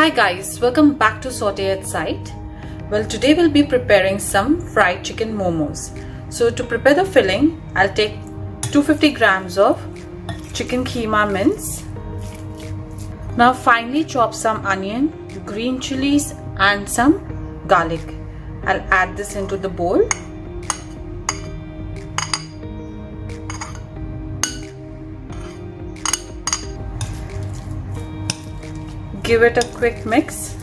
Hi guys, welcome back to Saute at Site. Well, today we'll be preparing some fried chicken momos. So to prepare the filling, I'll take 250 grams of chicken keema mince. Now finely chop some onion, green chilies and some garlic. I'll add this into the bowl. Give it a quick mix.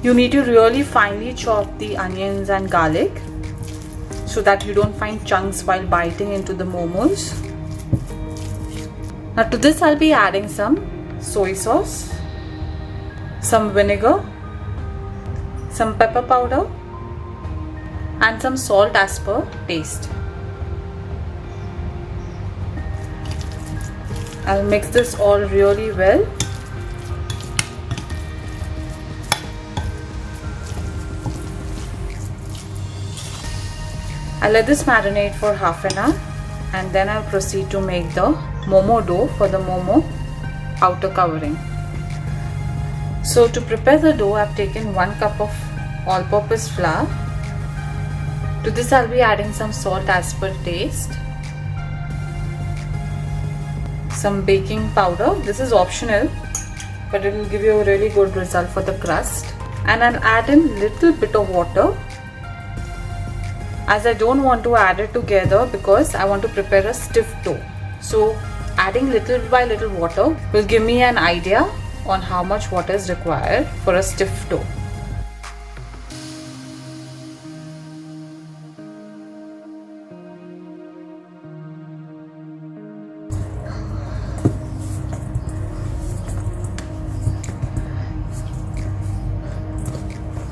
You need to really finely chop the onions and garlic so that you don't find chunks while biting into the momos. Now to this I'll be adding some soy sauce, some vinegar, some pepper powder and some salt as per taste. I'll mix this all really well. I'll let this marinate for half an hour and then I'll proceed to make the momo dough for the momo outer covering. So to prepare the dough, I've taken 1 cup of all-purpose flour. To this I'll be adding some salt as per taste. Some baking powder, this is optional but it will give you a really good result for the crust, and I'll add in little bit of water as I don't want to add it together because I want to prepare a stiff dough. So adding little by little water will give me an idea on how much water is required for a stiff dough.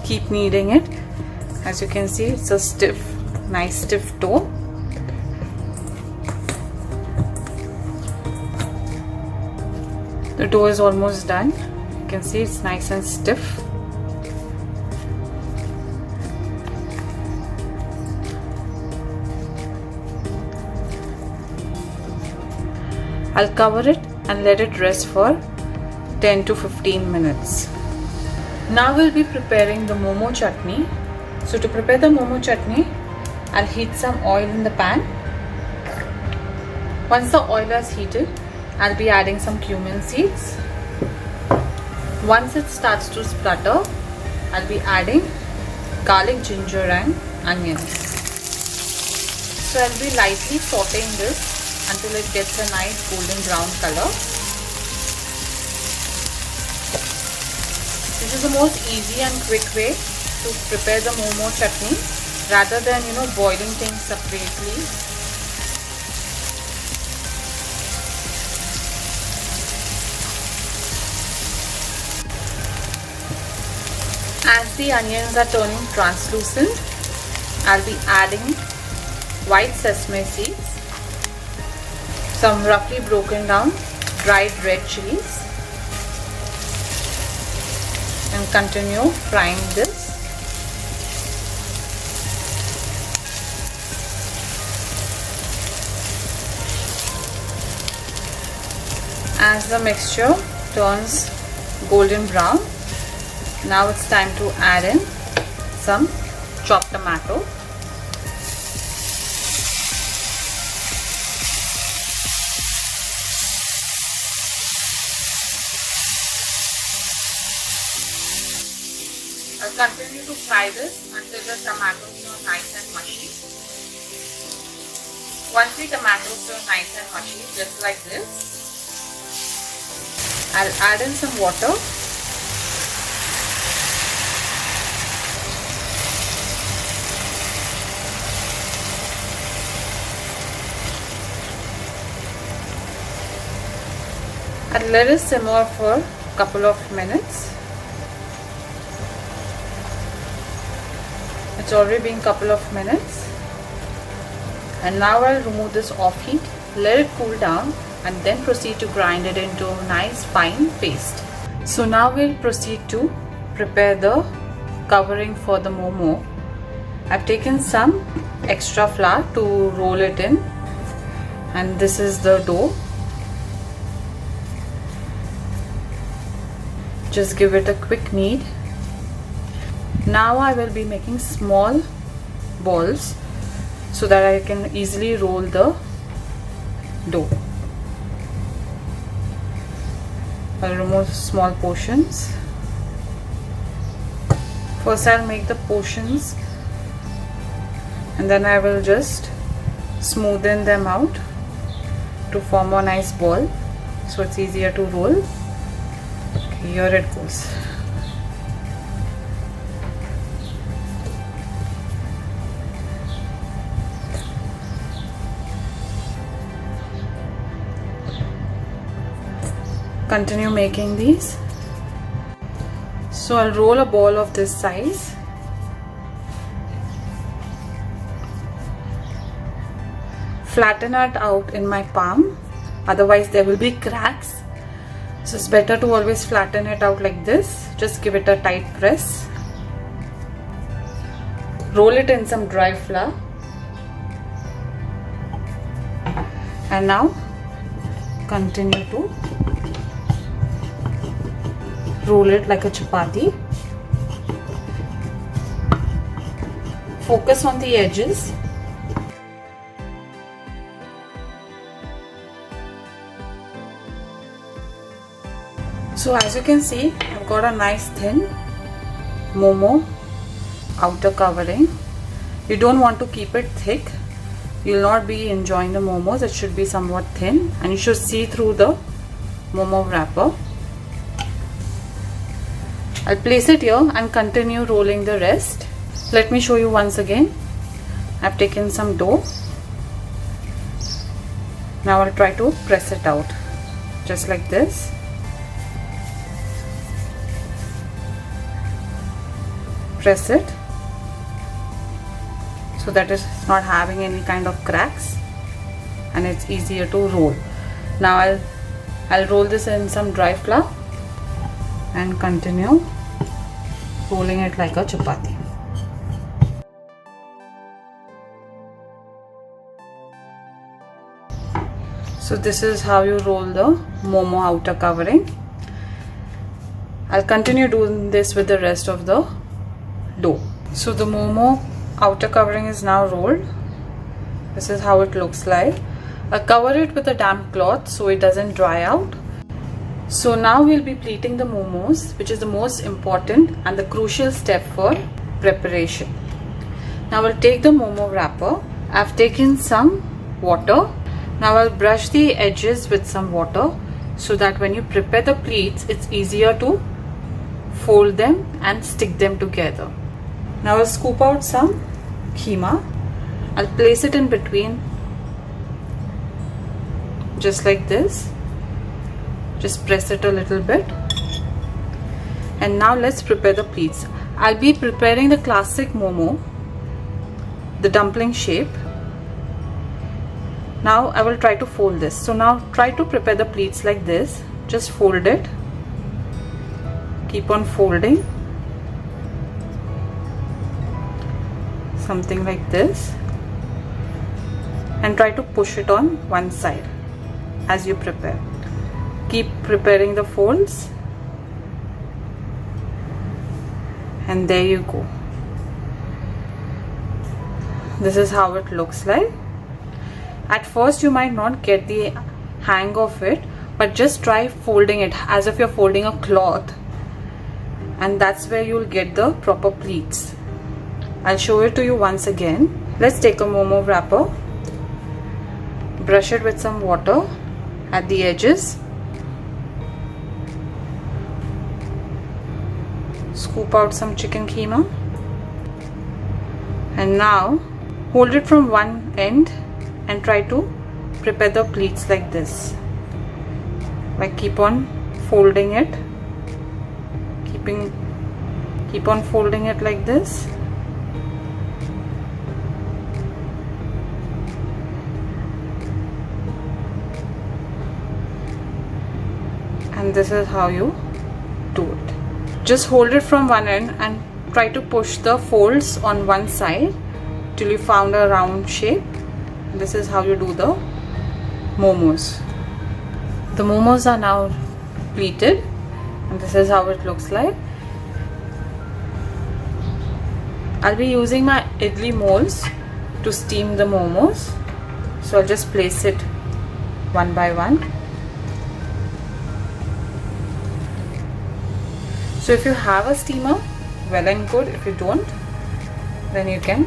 Keep kneading it. As you can see, it's a nice stiff dough. The dough is almost done. You can see it's nice and stiff. I'll cover it and let it rest for 10 to 15 minutes. Now we'll be preparing the momo chutney. So to prepare the momo chutney, I'll heat some oil in the pan. Once the oil is heated, I'll be adding some cumin seeds. Once it starts to splutter, I'll be adding garlic, ginger and onions. So I'll be lightly sauteing this until it gets a nice golden brown color. This is the most easy and quick way to prepare the momo chutney rather than boiling things separately. As the onions are turning translucent, I'll be adding white sesame seeds, some roughly broken down dried red chilies, and continue frying this. As the mixture turns golden brown, now it's time to add in some chopped tomato. I'll continue to fry this until the tomatoes turn nice and mushy. Once the tomatoes turn nice and mushy, just like this, I'll add in some water. And let it simmer for a couple of minutes. It's already been a couple of minutes, and now I'll remove this off heat, let it cool down and then proceed to grind it into a nice fine paste. So now we'll proceed to prepare the covering for the momo. I've taken some extra flour to roll it in, and this is the dough. Just give it a quick knead. Now I will be making small balls so that I can easily roll the dough. I'll remove small portions. First I'll make the portions and then I will just smoothen them out to form a nice ball so it's easier to roll. Okay, here it goes. Continue making these. So I'll roll a ball of this size. Flatten it out in my palm, otherwise there will be cracks. So it's better to always flatten it out like this. Just give it a tight press. Roll it in some dry flour. And now continue to roll it like a chapati. Focus on the edges. So as you can see, I've got a nice thin momo outer covering. You don't want to keep it thick. You'll not be enjoying the momos. It should be somewhat thin and you should see through the momo wrapper. I'll place it here and continue rolling the rest. Let me show you once again. I've taken some dough. Now I'll try to press it out just like this. Press it so that it's not having any kind of cracks and it's easier to roll. Now I'll roll this in some dry flour and continue rolling it like a chapati. So this is how you roll the momo outer covering. I'll continue doing this with the rest of the dough. So the momo outer covering is now rolled. This is how it looks like. I'll cover it with a damp cloth so it doesn't dry out. So now we'll be pleating the momos, which is the most important and the crucial step for preparation. Now I'll take the momo wrapper. I've taken some water. Now I'll brush the edges with some water so that when you prepare the pleats, it's easier to fold them and stick them together. Now I'll scoop out some keema. I'll place it in between just like this. Just press it a little bit. And now let's prepare the pleats. I'll be preparing the classic momo, the dumpling shape. Now I will try to fold this. So now try to prepare the pleats like this. Just fold it. Keep on folding. Something like this. And try to push it on one side as you prepare. Keep preparing the folds. And there you go. This is how it looks like. At first you might not get the hang of it, but just try folding it as if you're folding a cloth, and that's where you'll get the proper pleats. I'll show it to you once again. Let's take a momo wrapper, brush it with some water at the edges, scoop out some chicken keema, and now hold it from one end and try to prepare the pleats like this. Like keep on folding it, keep on folding it like this. And this is how you do it. Just hold it from one end and try to push the folds on one side till you found a round shape. This is how you do the momos. The momos are now pleated. and this is how it looks like. I'll be using my idli molds to steam the momos, so I'll just place it one by one. So if you have a steamer, well and good. If you don't, then you can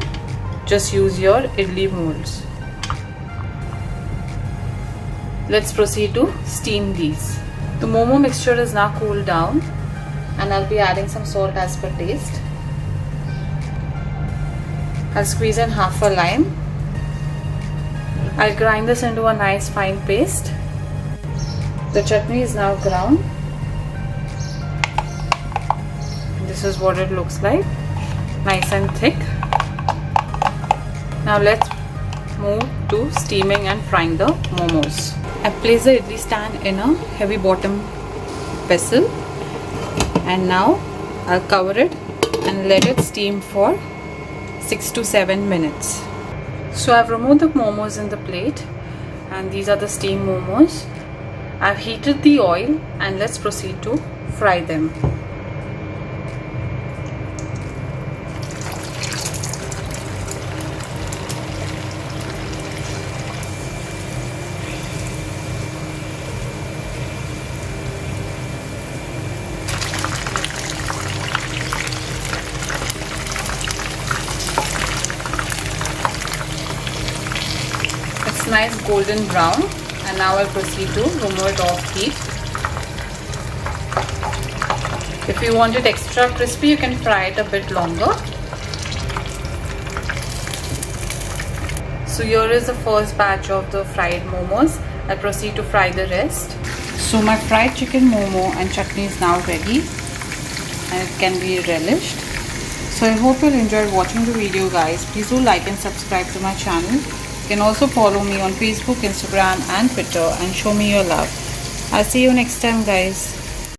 just use your idli molds. Let's proceed to steam these. The momo mixture is now cooled down, and I'll be adding some salt as per taste. I'll squeeze in half a lime. I'll grind this into a nice fine paste. The chutney is now ground. This is what it looks like, nice and thick. Now let's move to steaming and frying the momos. I've placed the idli stand in a heavy bottom vessel, and now I'll cover it and let it steam for 6 to 7 minutes. So I've removed the momos in the plate, and these are the steamed momos. I've heated the oil, and let's proceed to fry them. It's nice golden brown, and now I'll proceed to remove it off heat. If you want it extra crispy, you can fry it a bit longer. So here is the first batch of the fried momos. I'll proceed to fry the rest. So my fried chicken momo and chutney is now ready, and it can be relished. So I hope you'll enjoy watching the video, guys. Please do like and subscribe to my channel. You can also follow me on Facebook, Instagram and Twitter and show me your love. I'll see you next time, guys.